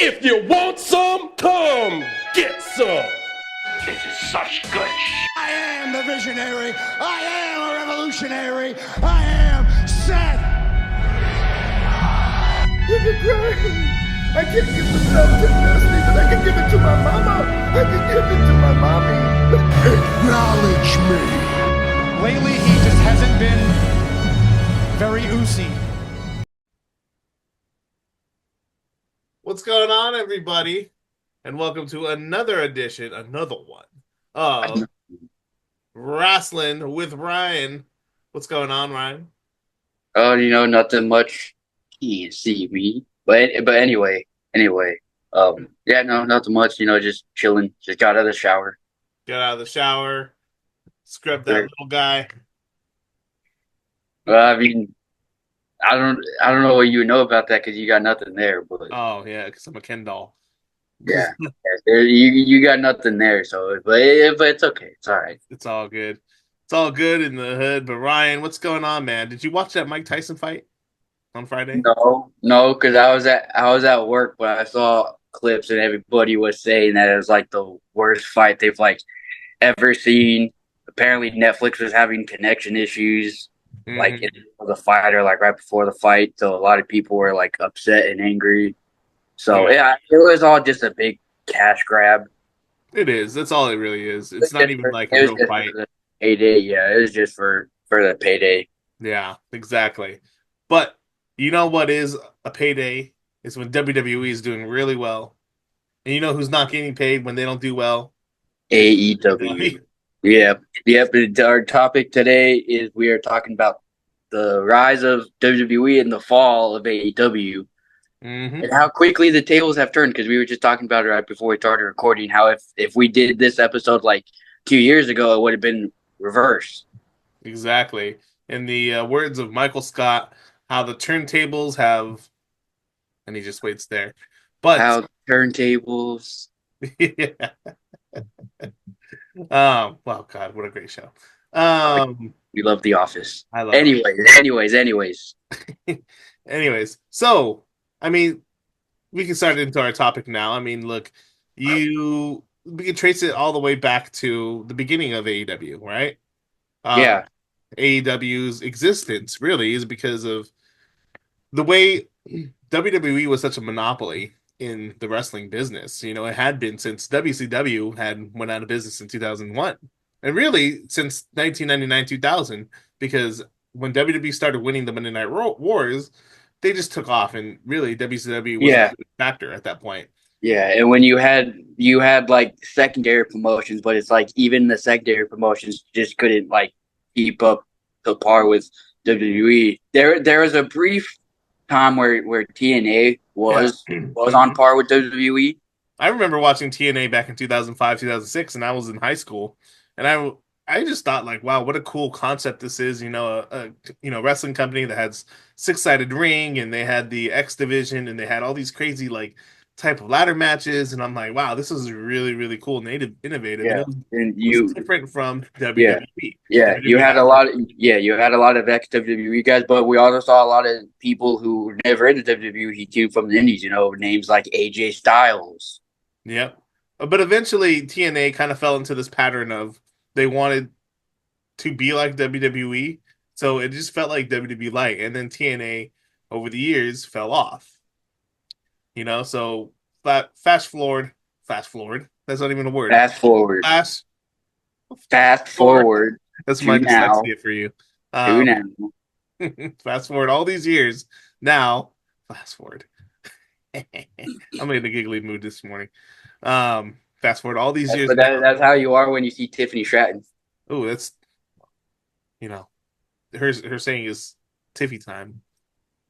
If you want some, come get some. This is such good I am the visionary. I am a revolutionary. I am Seth. I can't give the love to Dusty, but I can give it to my mama. I can give it to my mommy. Acknowledge me. Lately, he just hasn't been very oozy. What's going on, everybody? And welcome to another one of Rasslin with Ryan. What's going on, Ryan? Oh, nothing much. You can't see me, but anyway, yeah, no, nothing much. Just chilling. Just got out of the shower. Got out of the shower, scrubbed that little guy. I mean, I don't know what you know about that because you got nothing there. But Oh yeah, because I'm a Ken doll. yeah, you got nothing there. So, but it's okay. It's all right. It's all good. It's all good in the hood. But Ryan, what's going on, man? Did you watch that Mike Tyson fight on Friday? No, because I was at work, but I saw clips and everybody was saying that it was like the worst fight they've ever seen. Apparently, Netflix was having connection issues, in the fight or right before the fight. So a lot of people were upset and angry. So yeah, it was all just a big cash grab. It is. That's all it really is. It's not even like a real fight. Payday, yeah, it was just for the payday. Yeah, exactly. But you know what is a payday? Is when WWE is doing really well. And you know who's not getting paid when they don't do well? AEW. Yep. Our topic today is we are talking about the rise of WWE and the fall of AEW. Mm-hmm. And how quickly the tables have turned, because we were just talking about it right before we started recording, how if we did this episode 2 years ago, it would have been reversed. Exactly. In the words of Michael Scott, how the turntables have, and he just waits there. But how turntables. Yeah. Well, God, what a great show. We love The Office. I love Anyways. Anyways, so I mean, we can start into our topic now. I mean, look, we can trace it all the way back to the beginning of AEW, right? Yeah. AEW's existence really is because of the way WWE was such a monopoly in the wrestling business. It had been since WCW had went out of business in 2001. And really since 1999-2000, because when WWE started winning the Monday Night Wars, they just took off, and really WCW wasn't a factor at that point. Yeah, and when you had secondary promotions, but it's even the secondary promotions just couldn't keep up to par with WWE. There was a brief time where TNA was on par with WWE. I remember watching TNA back in 2005, 2006, and I was in high school, and I just thought wow, what a cool concept this is. A wrestling company that has 6-sided ring, and they had the X division, and they had all these crazy type of ladder matches, and I'm like, wow, this is really, really cool and innovative. Yeah, and it was different from WWE. Yeah, WWE you had a lot of ex-WWE guys, but we also saw a lot of people who were never in the WWE too from the indies. Names like AJ Styles. Yep. But eventually TNA kind of fell into this pattern of they wanted to be like WWE, so it just felt like WWE light, and then TNA over the years fell off. So fast forward. That's not even a word. Fast forward. That's my dyslexia for you. Fast forward all these years. Now, fast forward. I'm in a giggly mood this morning. Fast forward all these years. But that's how you are when you see Tiffany Stratton. Oh, that's her saying is Tiffy time.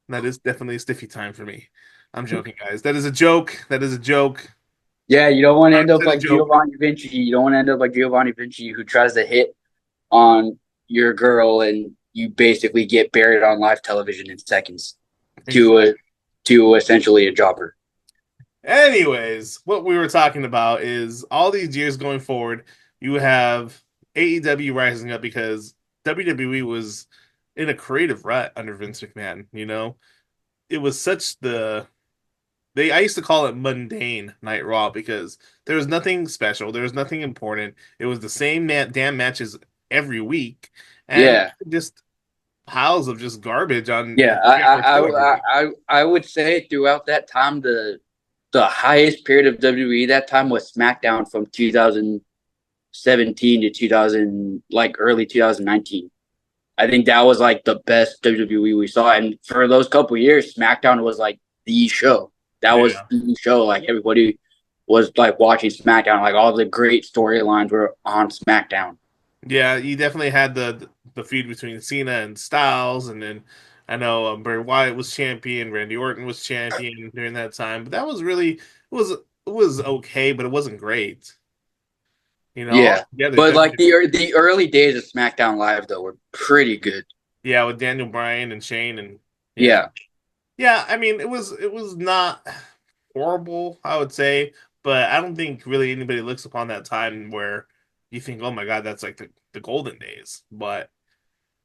That is definitely a stiffy time for me. I'm joking, guys. That is a joke. Yeah, you don't want to end up like Giovanni Vinci. You don't want to end up like Giovanni Vinci, who tries to hit on your girl, and you basically get buried on live television in seconds to essentially a jobber. Anyways, what we were talking about is all these years going forward, you have AEW rising up because WWE was in a creative rut under Vince McMahon. It was such the I used to call it mundane Night Raw because there was nothing special, there was nothing important. It was the same damn matches every week, and Yeah, just piles of just garbage on yeah. network show every week. I would say throughout that time, the highest period of WWE that time was SmackDown from 2017 to 2000, like early 2019. I think that was like the best WWE we saw, and for those couple years, SmackDown was like the show. That was Yeah. the show. Like everybody was like watching SmackDown. Like all the great storylines were on SmackDown. Yeah, you definitely had the feud between Cena and Styles, and then I know Bray Wyatt was champion, Randy Orton was champion during that time, but that was really it was okay, but it wasn't great. All Yeah, together, but like the early days of SmackDown Live though were pretty good. yeah, with Daniel Bryan and Shane, and yeah, Yeah, yeah. I mean, it was not horrible, I would say, but I don't think really anybody looks upon that time where you think, oh my God, that's like the golden days. But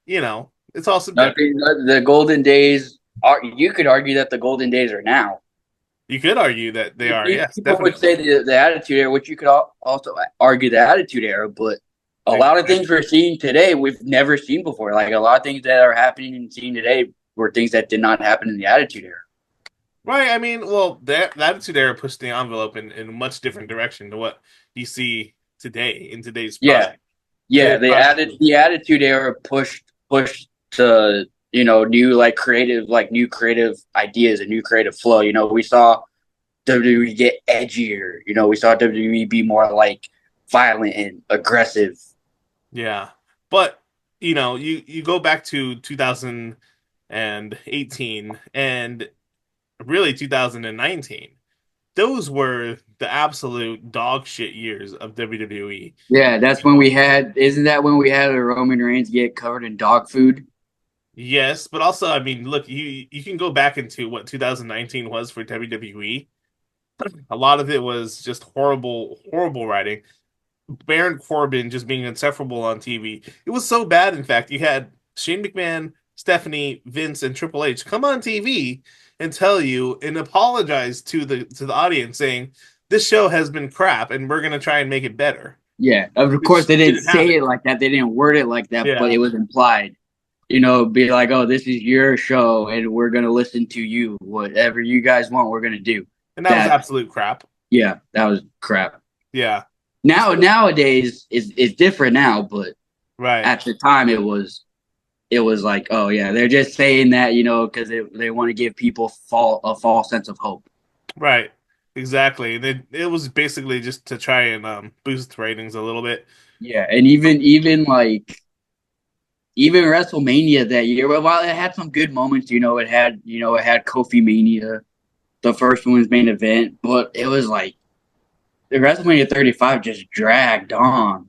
it's all subjective. nothing. The golden days are. You could argue that the golden days are now. You could argue that they are, yes, People would definitely. say the Attitude Era, which you could also argue the Attitude Era, but a lot of things we're seeing today we've never seen before. Like a lot of things that are happening and seeing today were things that did not happen in the Attitude Era. Right. I mean, well, that the Attitude Era pushed the envelope in a much different direction to what you see today in today's Yeah, product. yeah. Today's product. The Attitude Era pushed to new creative ideas and new creative flow. We saw WWE get edgier. We saw WWE be more like violent and aggressive. Yeah. But, you go back to 2018 and really 2019. Those were the absolute dog shit years of WWE. Yeah, that's when we had. Isn't that when we had a Roman Reigns get covered in dog food? Yes, but also, I mean, look, you can go back into what 2019 was for WWE. A lot of it was just horrible, horrible writing. Baron Corbin just being insufferable on TV. It was so bad, in fact, you had Shane McMahon, Stephanie, Vince, and Triple H come on TV and tell you and apologize to the audience, saying this show has been crap and we're gonna try and make it better. Yeah, of course Which they didn't didn't say happen. it like that. They didn't word it like that, but Yeah, it was implied. Be like, "Oh, this is your show, and we're gonna listen to you. Whatever you guys want, we're gonna do." and that was That, absolute crap. yeah, that was crap. Yeah, Nowadays is different now, but right, at the time it was like, oh yeah, they're just saying that because they want to give people a false sense of hope. right, exactly. And it was basically just to try and boost ratings a little bit. Yeah, and even WrestleMania that year, while it had some good moments, it had Kofi Mania, the first one's main event, but it was like the WrestleMania 35 just dragged on.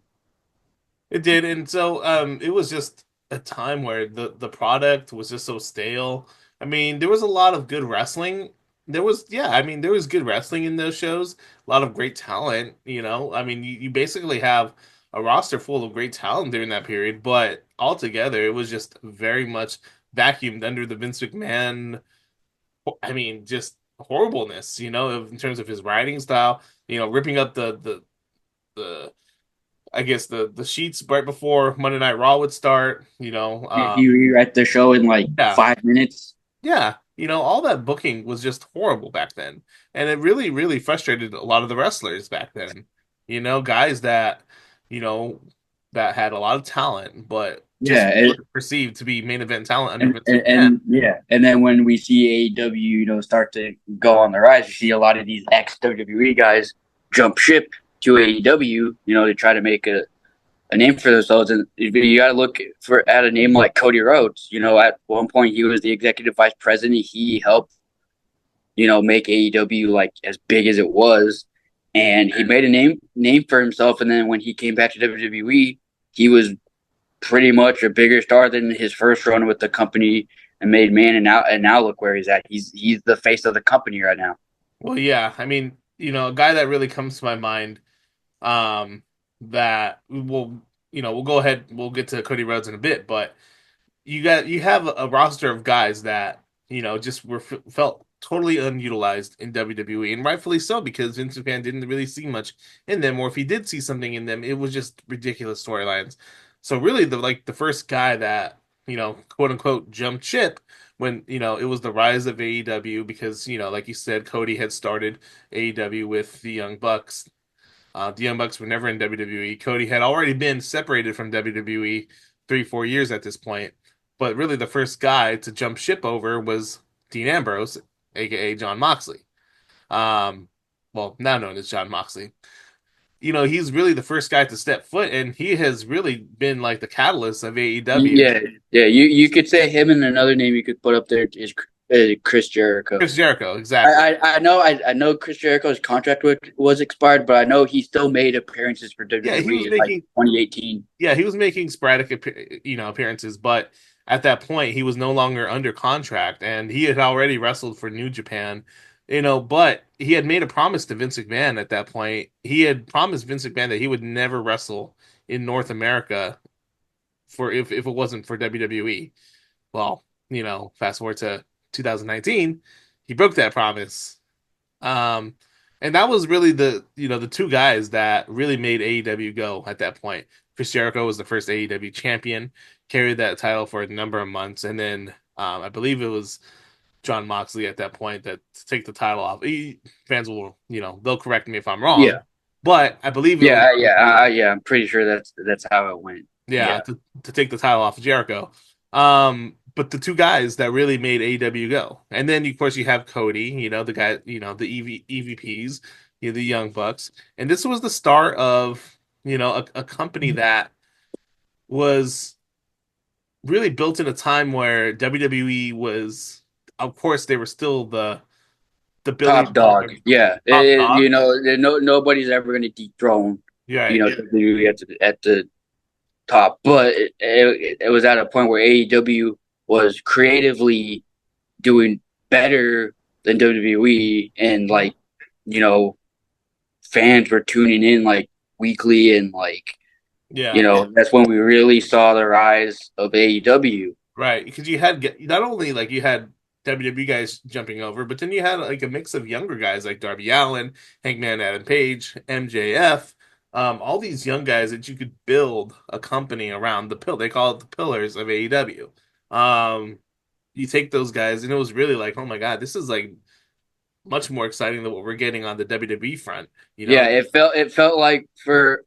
It did, and so it was just a time where the product was just so stale. I mean, there was a lot of good wrestling. Yeah, I mean, there was good wrestling in those shows. A lot of great talent. I mean, you basically have a roster full of great talent during that period, but altogether, it was just very much vacuumed under the Vince McMahon. I mean, just horribleness. In terms of his writing style. Ripping up the I guess the sheets right before Monday Night Raw would start. If you rewrite the show in like Yeah, 5 minutes, yeah. All that booking was just horrible back then, and it really, really frustrated a lot of the wrestlers back then. Guys you know, that had a lot of talent, but just yeah, weren't perceived to be main event talent under and, Vince and, McMahon. and yeah, and then when we see AEW, start to go on the rise, you see a lot of these ex WWE guys jump ship to AEW, to try to make a name for themselves. And you got to look at a name like Cody Rhodes. At one point he was the executive vice president. He helped, make AEW like as big as it was, and he made a name for himself. And then when he came back to WWE, he was pretty much a bigger star than his first run with the company and made man. And now look where he's at. He's the face of the company right now. Well, yeah. I mean, a guy that really comes to my mind, that we'll go ahead. We'll get to Cody Rhodes in a bit, but you have a roster of guys that just felt totally unutilized in WWE, and rightfully so, because Vince McMahon didn't really see much in them, or if he did see something in them, it was just ridiculous storylines. So really, the first guy that quote unquote jumped ship when it was the rise of AEW, because like you said, Cody had started AEW with the Young Bucks. The Young Bucks were never in WWE. Cody had already been separated from WWE 3-4 years at this point. But really, the first guy to jump ship over was Dean Ambrose, aka John Moxley. Um, well, now known as John Moxley. He's really the first guy to step foot, and he has really been like the catalyst of AEW. Yeah, yeah. You could say him, and another name you could put up there is Chris Jericho. Chris Jericho, exactly. I know Chris Jericho's contract was expired, but I know he still made appearances for WWE Yeah, he was in making 2018. Yeah, he was making sporadic appearances, but at that point he was no longer under contract, and he had already wrestled for New Japan. But he had made a promise to Vince McMahon at that point. He had promised Vince McMahon that he would never wrestle in North America for if it wasn't for WWE. Well, fast forward to 2019, he broke that promise. Um, and that was really the two guys that really made AEW go at that point. Chris Jericho was the first AEW champion, carried that title for a number of months, and then I believe it was John Moxley at that point that to take the title off. Fans will, they'll correct me if I'm wrong. Yeah, But I believe it yeah, was, yeah. I'm pretty sure that's how it went. yeah, Yeah. to take the title off of Jericho. But the two guys that really made AEW go, and then of course you have Cody, the guy, the EVPs, the Young Bucks, and this was the start of a company that was really built in a time where WWE was, of course, they were still the Top dog. billion-dollar Yeah, top dog. nobody's ever going to dethrone Yeah, WWE at the top, but it was at a point where AEW was creatively doing better than WWE, and fans were tuning in weekly, and that's when we really saw the rise of AEW. right, because you had not only you had WWE guys jumping over, but then you had a mix of younger guys like Darby Allin, Hangman Adam Page, MJF, all these young guys that you could build a company around. They call it the pillars of AEW. You take those guys, and it was really oh my God, this is much more exciting than what we're getting on the WWE front. Yeah, it felt like the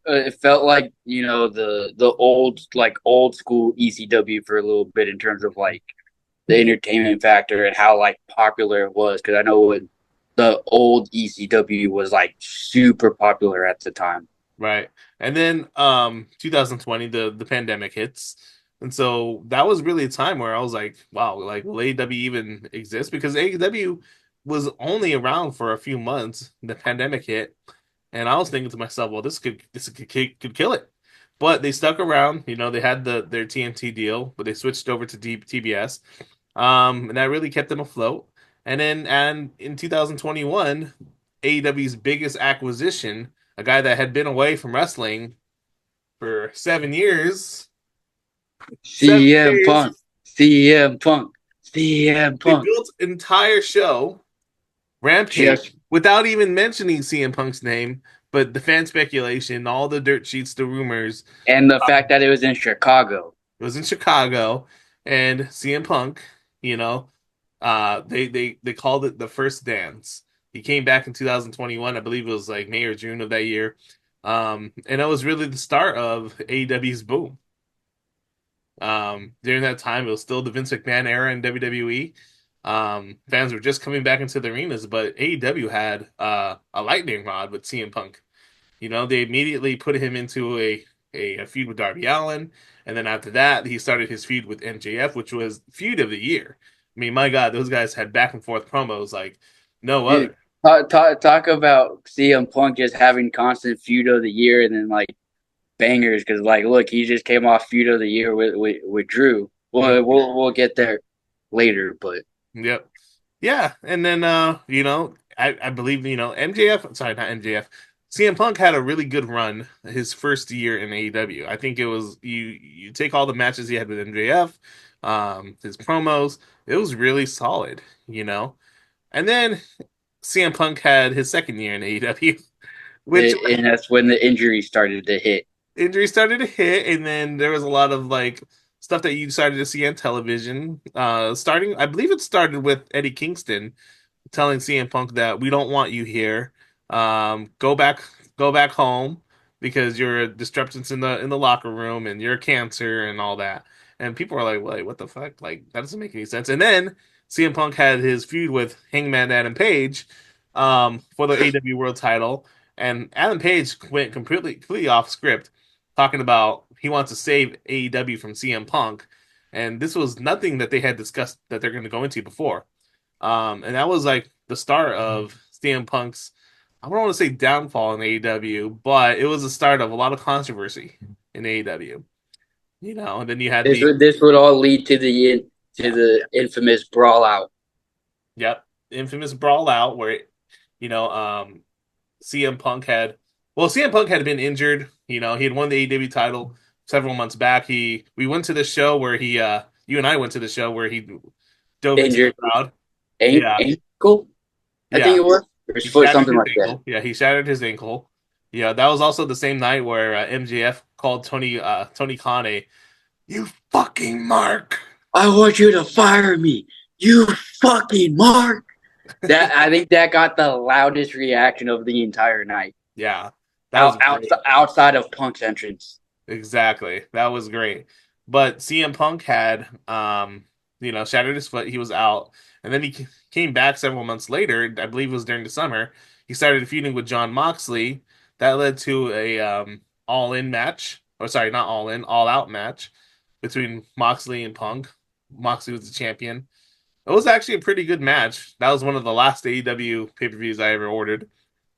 old school ECW for a little bit in terms of the entertainment factor and how popular it was, because I know when the old ECW was super popular at the time. Right. And then 2020 the pandemic hits. And so that was really a time where I was like, wow, will AEW even exist? Because AEW was only around for a few months. The pandemic hit, and I was thinking to myself, well, this could kill it. But they stuck around. They had their TNT deal, but they switched over to TBS. And that really kept them afloat. And in 2021, AEW's biggest acquisition, a guy that had been away from wrestling for 7 years. CM Punk, CM Punk, CM They Punk. built an entire show, Rampage, Yes. without even mentioning CM Punk's name, but the fan speculation, all the dirt sheets, the rumors. And the fact that it was in Chicago. It was in Chicago, and CM Punk, they called it the first dance. He came back in 2021, I believe it was May or June of that year. And that was really the start of AEW's boom. During that time, it was still the Vince McMahon era in WWE. Fans were just coming back into the arenas, but AEW had a lightning rod with CM Punk. They immediately put him into a feud with Darby Allin, and then after that, he started his feud with MJF, which was feud of the year. I mean, my God, those guys had back and forth promos like no other. Talk about CM Punk just having constant feud of the year, and then bangers, because look, he just came off feud of the year with Drew. We'll get there later, but yep, yeah, and then I believe MJF. Sorry, not MJF. CM Punk had a really good run his first year in AEW. I think it was you take all the matches he had with MJF, his promos. It was really solid, And then CM Punk had his second year in AEW, which And that's when the injury started to hit. injuries started to hit, and then there was a lot of like stuff that you started to see on television. Starting, I believe it started with Eddie Kingston telling CM Punk that we don't want you here. Go back, go back home because you're a disruptance in the locker room and you're a cancer and all that. And people are like, "Wait, what the fuck? Like that doesn't make any sense." And then CM Punk had his feud with Hangman Adam Page for the AEW World Title, and Adam Page went completely off script, talking about he wants to save AEW from CM Punk, and this was nothing that they had discussed that they're going to go into before. And that was like the start of CM Punk's, I don't want to say downfall in AEW, but it was the start of a lot of controversy in AEW. You know, and then you had This would all lead to yeah, the infamous brawl out. yep, infamous brawl out where, you know, CM Punk CM Punk had been injured. You know, he had won the AEW title several months back. We went to the show where you and I went to the show where he dove into the Injured crowd. Yeah, ankle, I think yeah. it was, or his He foot, shattered something his like that. ankle. Yeah, he shattered his ankle. Yeah, that was also the same night where MJF called Tony Khan a "you fucking mark." I want you to fire me, you fucking mark. That I think that got the loudest reaction of the entire night. Yeah, that was great. Outside of Punk's entrance. Exactly, that was great. But CM Punk had shattered his foot. He was out, and then he came back several months later. I believe it was during the summer. He started feuding with John Moxley. That led to a all in match, or sorry, not all in, all out match between Moxley and Punk. Moxley was the champion. It was actually a pretty good match. That was one of the last AEW pay-per-views I ever ordered.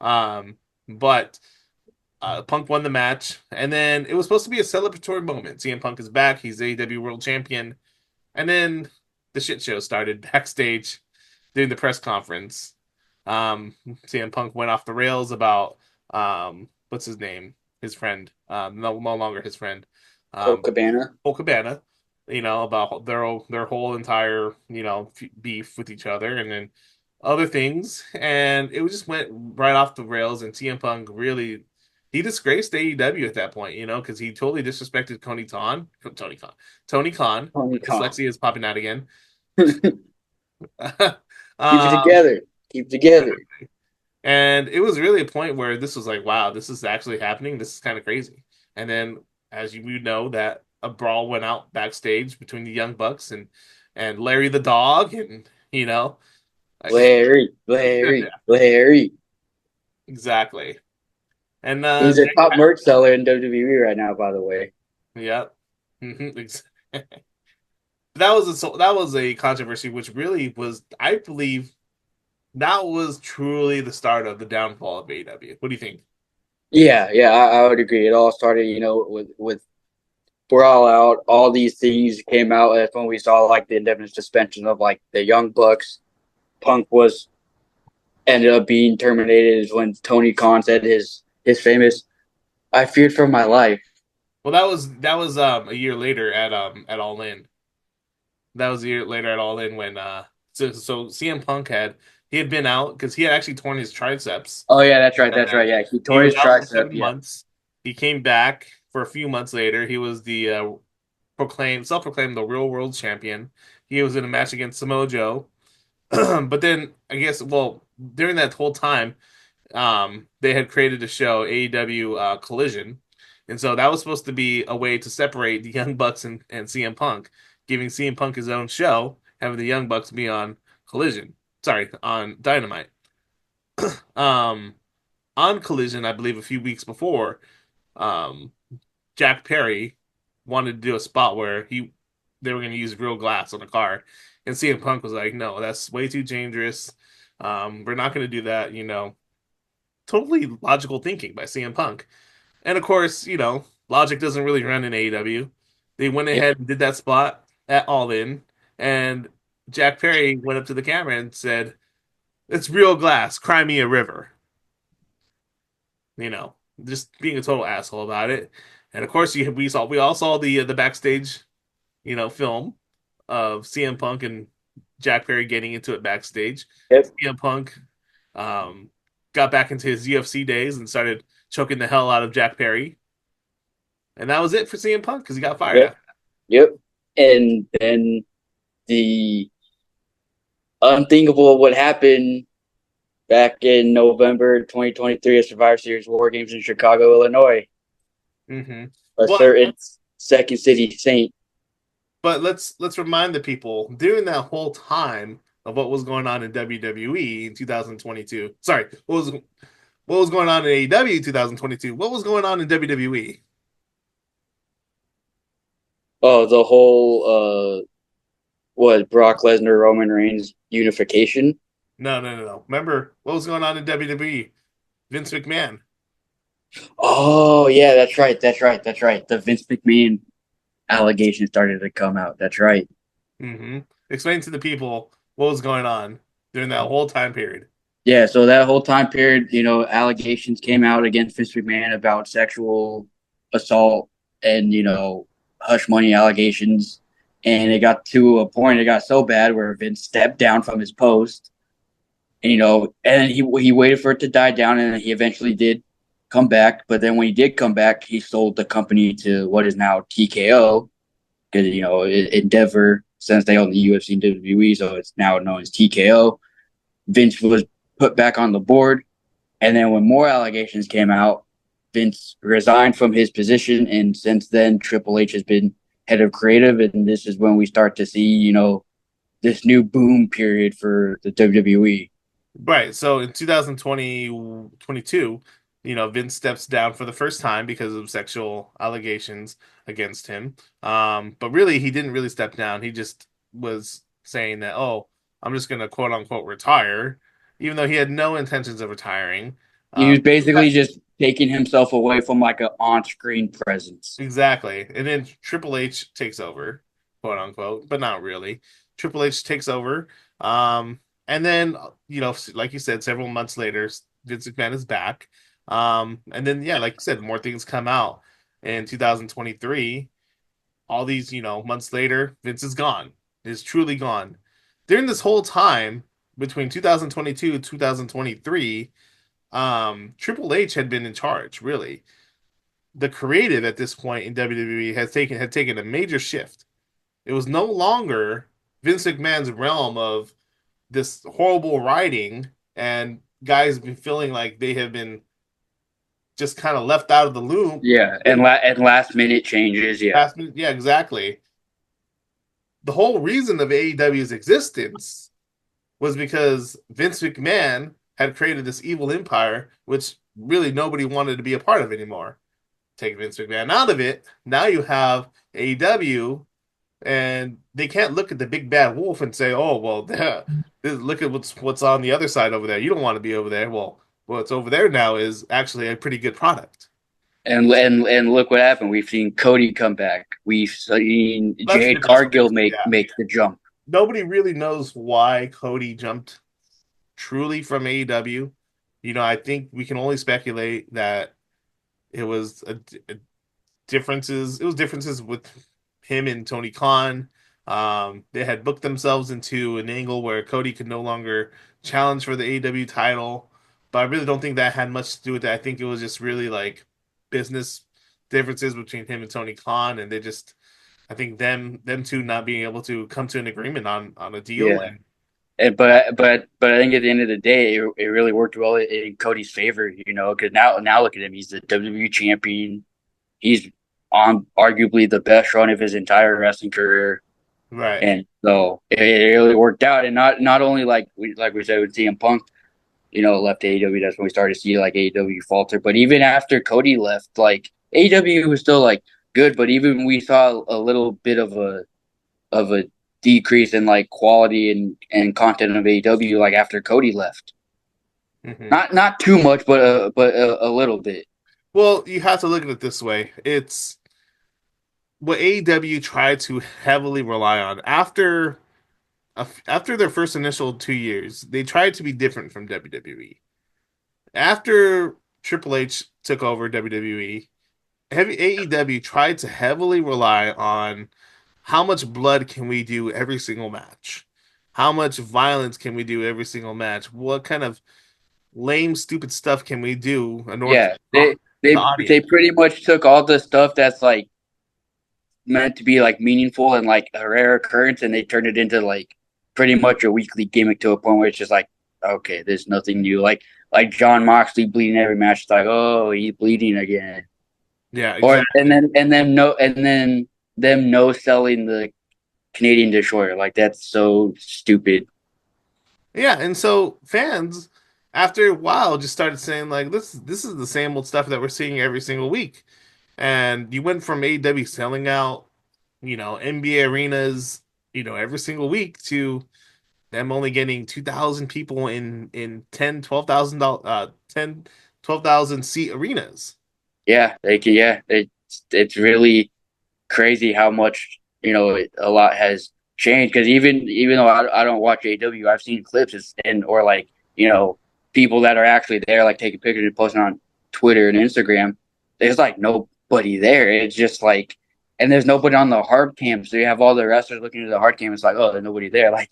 But Punk won the match, and then it was supposed to be a celebratory moment. CM Punk is back; he's AEW World Champion, and then the shit show started backstage during the press conference. CM Punk went off the rails about what's his name, his friend, no longer his friend, Colt um, Cabana. Cole Cabana. You know about their whole entire beef with each other, and then other things, and it just went right off the rails. And CM Punk really he disgraced AEW at that point, because he totally disrespected Tony Khan. Tony Khan. Dyslexia is popping out again. Keep it um, together. Keep it together. and it was really a point where this was like, wow, this is actually happening. This is kind of crazy. And then, as you know, that a brawl went out backstage between the Young Bucks and Larry the Dog, and Larry. exactly. And He's a top merch seller in WWE right now, by the way. yep. That was a controversy, which really was, I believe, that was truly the start of the downfall of AEW. What do you think? Yeah, I would agree. It all started, with Brawl Out. All these things came out. That's when we saw like the indefinite suspension of like the Young Bucks. Punk ended up being terminated. Is when Tony Khan said his famous, "I feared for my life." Well, that was a year later at All In. That was a year later at All In when so CM Punk he had been out because he had actually torn his triceps. Oh yeah, that's right. That's right. Yeah, he tore his was out for tricep. 7 months. He came back for a few months later. He was the self-proclaimed the real world champion. He was in a match against Samoa Joe. But then I guess, well, during that whole time, they had created a show, AEW Collision. And so that was supposed to be a way to separate the Young Bucks and CM Punk, giving CM Punk his own show, having the Young Bucks be on Collision. Sorry, on Dynamite. Um, on Collision, I believe a few weeks before, um, Jack Perry wanted to do a spot where they were going to use real glass on a car, and CM Punk was like, "No, that's way too dangerous. We're not going to do that." Totally logical thinking by CM Punk. And of course, logic doesn't really run in AEW. They went ahead and did that spot at All In, and Jack Perry went up to the camera and said, "It's real glass. Cry me a river." Just being a total asshole about it. And of course, we all saw the backstage, film of CM Punk and Jack Perry getting into it backstage. Yep. CM Punk got back into his UFC days and started choking the hell out of Jack Perry. And that was it for CM Punk because he got fired Yep. after. Yep. And then the unthinkable of what happened back in November 2023 at Survivor Series War Games in Chicago, Illinois. Mm-hmm. A certain Second City Saint. But let's remind the people during that whole time of what was going on in WWE in 2022. Sorry, what was going on in AEW in 2022? What was going on in WWE? Oh, the whole Brock Lesnar Roman Reigns unification. No. Remember what was going on in WWE? Vince McMahon. Oh yeah, that's right. The Vince McMahon allegations started to come out. That's right. Mm-hmm. Explain to the people what was going on during that whole time period. Yeah, so that whole time period, allegations came out against Vince McMahon about sexual assault and, hush money allegations. And it got to a point, it got so bad where Vince stepped down from his post. And, and he waited for it to die down, and he eventually did come back. But then when he did come back, he sold the company to what is now TKO, because, Endeavor, since they own the UFC and WWE, so it's now known as TKO. Vince was put back on the board. And then when more allegations came out, Vince resigned from his position. And since then, Triple H has been head of creative. And this is when we start to see, this new boom period for the WWE. Right. So in 2022, Vince steps down for the first time because of sexual allegations against him. But really, he didn't really step down. He just was saying that, oh, I'm just going to quote unquote retire, even though he had no intentions of retiring. He was basically just taking himself away from like an on-screen presence. Exactly. And then Triple H takes over, quote unquote, but not really. Triple H takes over. And then, like you said, several months later, Vince McMahon is back. And then, yeah, like you said, more things come out in 2023. All these, months later, Vince is gone. Is truly gone. During this whole time, between 2022 and 2023, Triple H had been in charge, really. The creative at this point in WWE had taken a major shift. It was no longer Vince McMahon's realm of this horrible writing and guys been feeling like they have been just kind of left out of the loop. Yeah, and last minute changes. Yeah, yeah, exactly. The whole reason of AEW's existence was because Vince McMahon had created this evil empire, which really nobody wanted to be a part of anymore. Take Vince McMahon out of it, now you have AEW, and they can't look at the big bad wolf and say, "Oh, well, look at what's on the other side over there. You don't want to be over there." Well, what's over there now is actually a pretty good product. And look what happened. We've seen Cody come back. We've seen Jade Cargill make the jump. Nobody really knows why Cody jumped truly from AEW. I think we can only speculate that it was differences. It was differences with him and Tony Khan. They had booked themselves into an angle where Cody could no longer challenge for the AEW title, but I really don't think that had much to do with that. I think it was just really like business differences between him and Tony Khan, and I think them two not being able to come to an agreement on a deal. Yeah. But I think at the end of the day, it really worked well in Cody's favor, because now look at him. He's the WWE champion. He's on arguably the best run of his entire wrestling career. Right. And so it really worked out. And not only like we said with CM Punk, left AEW, that's when we started to see like AEW falter. But even after Cody left, like AEW was still like good, but even we saw a little bit of a decrease in like quality and content of AEW like after Cody left. Mm-hmm. Not too much, but a little bit. Well, you have to look at it this way. It's what AEW tried to heavily rely on after their first initial 2 years. They tried to be different from WWE. After Triple H took over WWE, AEW tried to heavily rely on how much blood can we do every single match? How much violence can we do every single match? What kind of lame, stupid stuff can we do in order Yeah, to draw the they audience? pretty much took all the stuff that's like meant to be like meaningful and like a rare occurrence, and they turned it into like pretty much a weekly gimmick to a point where it's just like, okay, there's nothing new. Like John Moxley bleeding every match. It's like, oh, he's bleeding again. Yeah, Or exactly. and then them no selling the Canadian Destroyer. Like that's so stupid. Yeah, and so fans, after a while, just started saying like, this is the same old stuff that we're seeing every single week. And you went from AEW selling out, NBA arenas, every single week to them only getting 2,000 people in 10, 12,000 10, 12,000 seat arenas. Yeah, it's really crazy how much a lot has changed. Because even though I don't watch AW, I've seen clips or like people that are actually there, like taking pictures and posting on Twitter and Instagram. There's like nobody there. It's just like, and there's nobody on the hard cam. So you have all the wrestlers looking at the hard cam. It's like, oh, there's nobody there. Like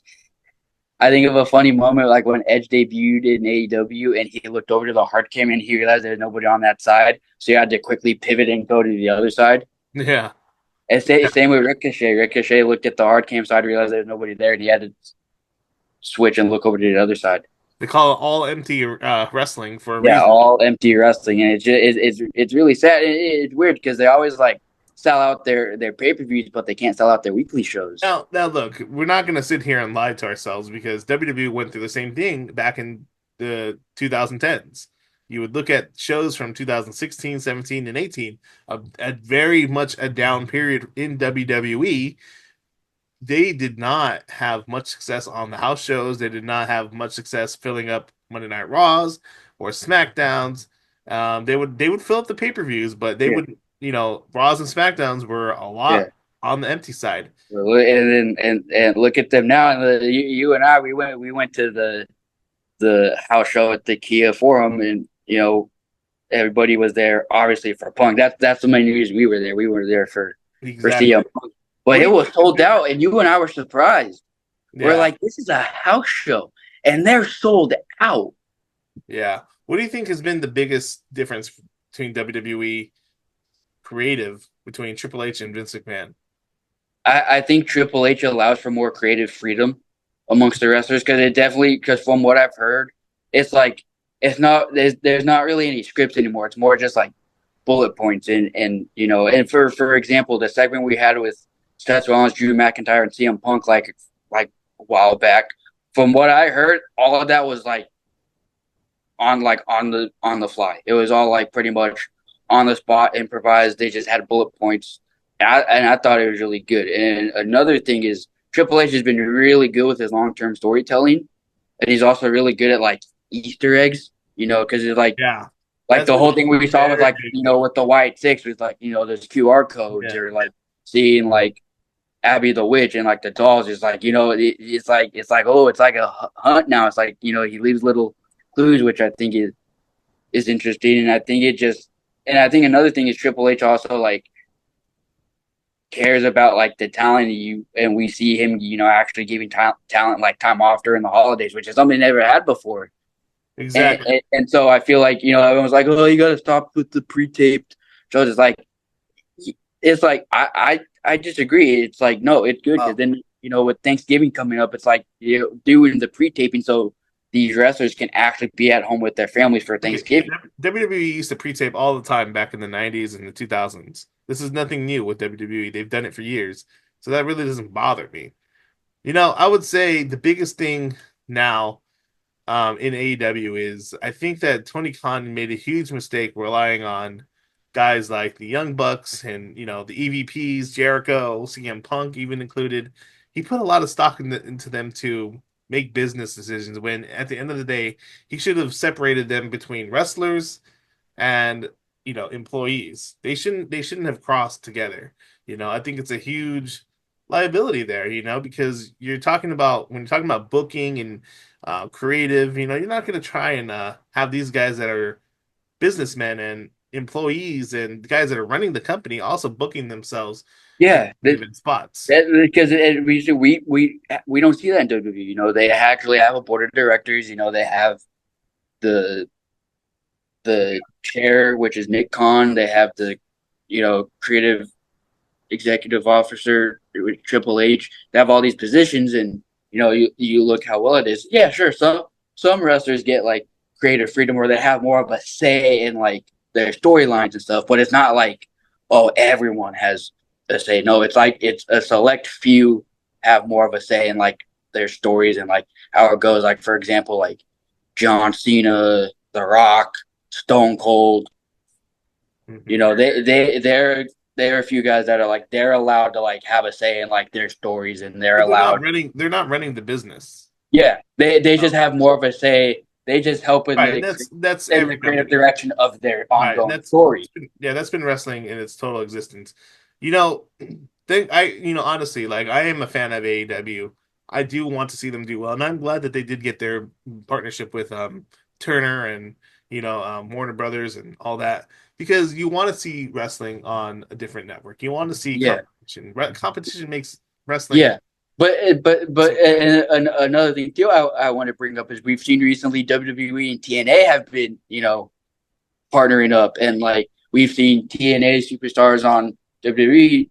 I think of a funny moment like when Edge debuted in AEW and he looked over to the hard cam and he realized there's nobody on that side. So he had to quickly pivot and go to the other side. Yeah. And same with Ricochet. Ricochet looked at the hard cam side, realized there's nobody there, and he had to switch and look over to the other side. They call it all empty wrestling for a Yeah, reason. all empty wrestling, and it's really sad. It's weird because they always like sell out their pay per views, but they can't sell out their weekly shows. Now, look, we're not going to sit here and lie to ourselves because WWE went through the same thing back in the 2010s. You would look at shows from 2016, 17, and 18, a very much a down period in WWE. They did not have much success on the house shows. They did not have much success filling up Monday Night Raws or SmackDowns. They would fill up the pay-per-views, but they Yeah. would, Raws and SmackDowns were a Yeah, lot on the empty side. and look at them now. And you and I, we went to the house show at the Kia Forum, and everybody was there obviously for Punk. That's the main reason we were there. We were there for Exactly. CM Punk. But it was sold out, and you and I were surprised. Yeah. We're like, this is a house show, and they're sold out. Yeah. What do you think has been the biggest difference between WWE creative between Triple H and Vince McMahon? I think Triple H allows for more creative freedom amongst the wrestlers because from what I've heard, it's like there's not really any scripts anymore. It's more just like bullet points and for example, the segment we had with Seth Rollins, Drew McIntyre, and CM Punk like a while back. From what I heard, all of that was like on the fly. It was all like pretty much on the spot, improvised. They just had bullet points, and I thought it was really good. And another thing is Triple H has been really good with his long-term storytelling, and he's also really good at like Easter eggs. Because it's like Yeah. like That's the whole thing we saw with very like with the White Six with like there's QR codes or like seeing like Abby the Witch and like the dolls is like it's like oh, it's like a hunt now. It's like he leaves little clues, which I think is interesting, and I think another thing is Triple H also like cares about like the talent and we see him actually giving talent like time off during the holidays, which is something they never had before. Exactly. And so I feel like everyone's like, oh, you got to stop with the pre-taped shows. It's like I disagree. It's like no, it's good because then with Thanksgiving coming up, it's like doing the pre-taping so these wrestlers can actually be at home with their families for Thanksgiving. WWE used to pre-tape all the time back in the 90s and the 2000s. This is nothing new with WWE. They've done it for years. So that really doesn't bother me. I would say the biggest thing now in AEW is I think that Tony Khan made a huge mistake relying on guys like the Young Bucks and the EVPs, Jericho, CM Punk even included. He put a lot of stock into them to make business decisions when at the end of the day he should have separated them between wrestlers and employees. They shouldn't have crossed together. I think it's a huge liability there, because when you're talking about booking and creative, you're not going to try and have these guys that are businessmen and employees and the guys that are running the company also booking themselves Yeah, given spots. because we don't see that in WWE. You know, they actually have a board of directors. You know, they have the chair, which is Nick Khan. They have the creative executive officer, Triple H. They have all these positions, and you look how well it is. Yeah, sure. Some wrestlers get like creative freedom where they have more of a say in like their storylines and stuff, but it's not like, oh, everyone has a say. No, it's like it's a select few have more of a say in like their stories and like how it goes. Like for example, like John Cena, The Rock, Stone Cold. Mm-hmm. You know, there are a few guys that are like they're allowed to like have a say in like their stories, and they're But allowed. They're not running the business. Yeah, they just have more of a say. They just help in Right, that's the every creative company. direction of their Right, and ongoing story. that's been wrestling in its total existence. Honestly, like I am a fan of AEW. I do want to see them do well, and I'm glad that they did get their partnership with Turner and Warner Brothers and all that, because you want to see wrestling on a different network. You want to see Yeah, competition. Competition makes wrestling. yeah. But and another thing too, I want to bring up is we've seen recently WWE and TNA have been partnering up, and like we've seen TNA superstars on WWE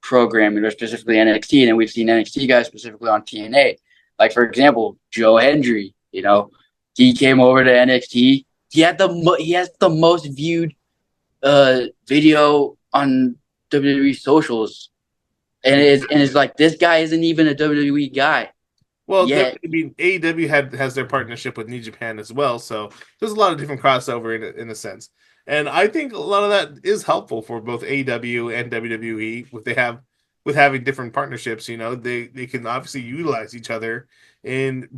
programming, or specifically NXT, and then we've seen NXT guys specifically on TNA. Like for example, Joe Hendry, he came over to NXT. He has the most viewed video on WWE socials, and it's like this guy isn't even a WWE guy Well, yet. I mean, AEW has their partnership with New Japan as well, so there's a lot of different crossover in a sense, and I think a lot of that is helpful for both AEW and WWE with having different partnerships. They can obviously utilize each other in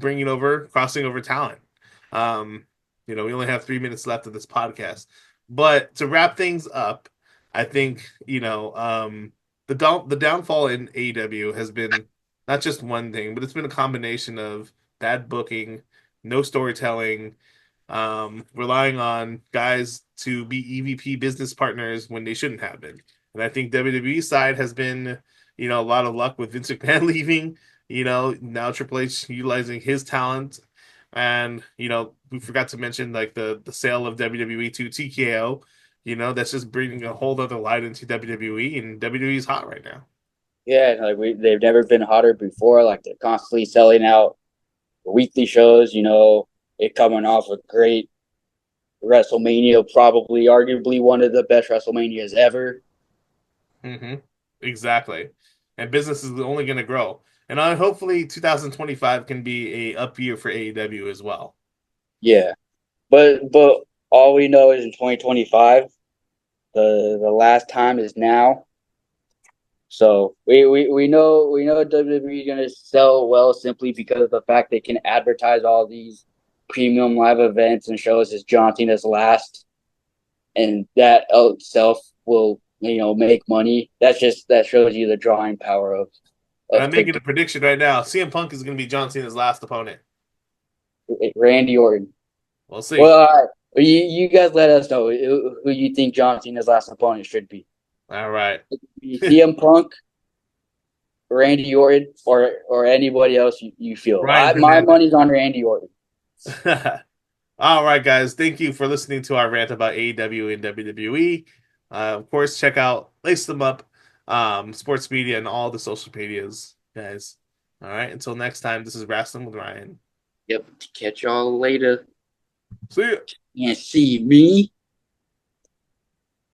crossing over talent. We only have 3 minutes left of this podcast, but to wrap things up, I think the downfall in AEW has been not just one thing, but it's been a combination of bad booking, no storytelling, relying on guys to be EVP business partners when they shouldn't have been. And I think WWE side has been, a lot of luck with Vince McMahon leaving, now Triple H utilizing his talent. And, we forgot to mention like the sale of WWE to TKO, that's just bringing a whole other light into WWE, and WWE is hot right now. Yeah, like they've never been hotter before. Like they're constantly selling out weekly shows. It coming off a great WrestleMania, probably arguably one of the best WrestleManias ever. Mm-hmm. Exactly. And business is only going to grow. And hopefully 2025 can be a up year for AEW as well. Yeah, but all we know is in 2025, the last time is now. So we know WWE is going to sell well simply because of the fact they can advertise all these premium live events and shows as John Cena's last, and that itself will make money. That shows you the drawing power of. I'm making a prediction right now. CM Punk is going to be John Cena's last opponent. Randy Orton. We'll see. Well, you guys let us know who you think John Cena's last opponent should be. All right. CM Punk, Randy Orton, or anybody else you feel. My money's on Randy Orton. All right, guys. Thank you for listening to our rant about AEW and WWE. Of course, check out Lace Them Up, sports media, and all the social medias, guys. All right. Until next time, this is Rasslin with Ryan. Yep. Catch y'all later. See ya. Can't see me.